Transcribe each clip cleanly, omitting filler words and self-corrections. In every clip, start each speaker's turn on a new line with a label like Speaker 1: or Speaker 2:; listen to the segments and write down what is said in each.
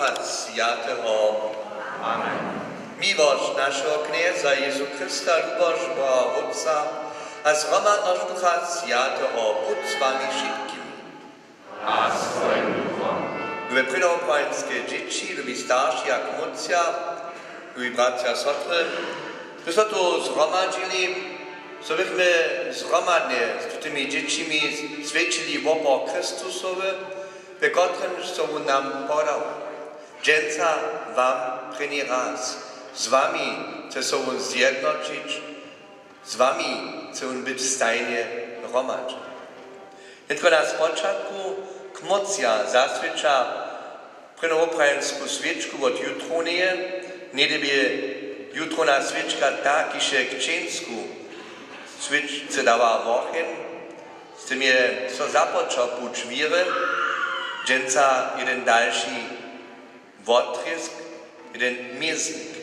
Speaker 1: Ducha Świętego.
Speaker 2: Amen.
Speaker 1: Miłość naszego Knieza Jezu Chrysta, lubość Boga Otca, a zgromadność Ducha Świętego bądź z wami wszystkimi.
Speaker 2: A z Twoim duchom.
Speaker 1: Lubi przydopańskie dzieci, lubi starsi jak młodcia, lubi bracia sotry, byśmy tu zgromadzili, so byśmy zgromadnie z tymi dziećmi świadczyli o Chrystusowi, w którym są nam podał. Dzięca wam první raz. Z wami chce się on zjednoczyć, z wami chce on być stajnie hromadzą. Tylko na początku kmocja zasvědča prvnoprajansku świeczku od jutronie, niedebie jutrona świeczka tak, iże księsku świeczce dała wochen, z tym je so zapoczął buć wiry, dżęca jeden dalszy wotrysk, jeden mieznik.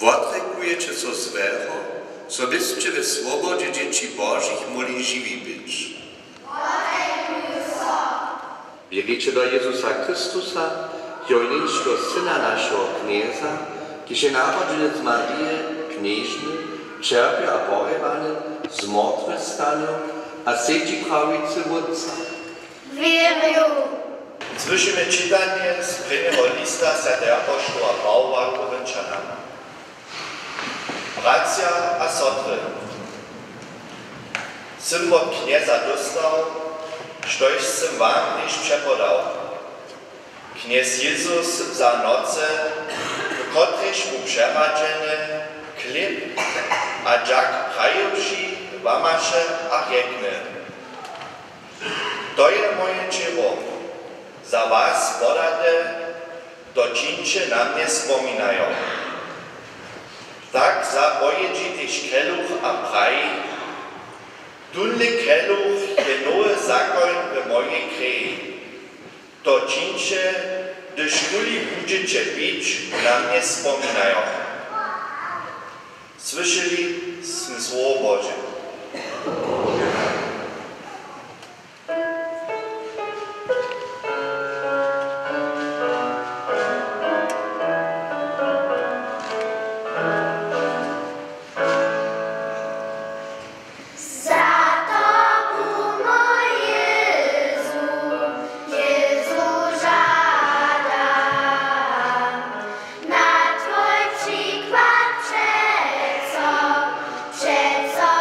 Speaker 1: Odrekujecie co swego, co byście w swobodzie dzieci Bożych mogli żywi być. Wierzycie do Jezusa Chrystusa, jojniczego Syna naszego Knieza, kiedy narodził z Marii, knieżny, czerpie a porywany, zmartwychwstaniu, a siedzi prawicy Wódca.
Speaker 3: Wierzę.
Speaker 4: Słyszymy czytanie z prvního lista svätého apoštola Pavla Korinčanom. Bracia a sotry, jsem od knieza dostal, štož jsem vám již přepodal. Kněz Jezus za noce, v kotryž mu přeradžené, klip a džak prajivší vamaše a řekne. To je moje tělo, za vás podate, to činče na mě vzpomínajo. Tak zapojedžitý keluch a prají, tunli keluch je nowy zakon w mojej krwi. To činče, gdyż kuli budete pić, na mnie wspominają. Słyszeli jsme słowo Boże.
Speaker 3: Przed co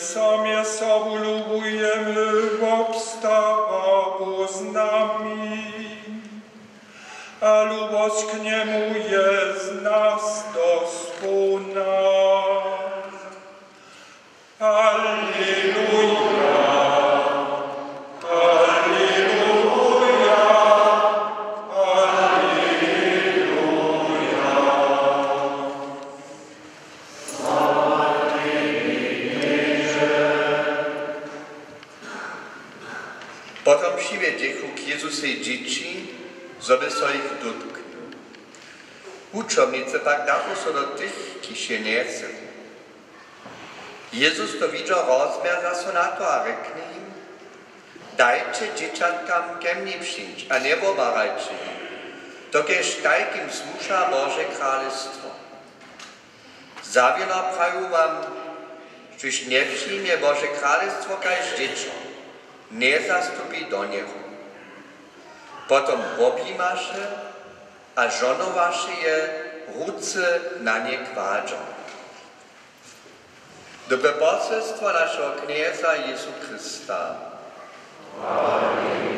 Speaker 5: samie sobu lubujemy, bo wstawał z nami. A lubość k niemu jest nas do spółna. Alleluja, alleluja, alleluja.
Speaker 1: Potom přivede k Jezusej dzieci, zoby so ich dotknął. Uczownicy pak dachu so do tych, kiż je niese. Jezus to widział rozmiar za so na to a rekne im, dajcie dzieciatkam ke mnie przyjść, a nie obarajcie im, dokeż tak im słusza Boże Królestwo. Zawieno prawu wam, czyż nie przyjmie Boże Królestwo kaž dzieciom, nie zastupi do niego. Potom objímaše a žonovaše je, ruce na nie kładzą. Dobre poselstwo naszego knieza Jezu Chrysta. Amen.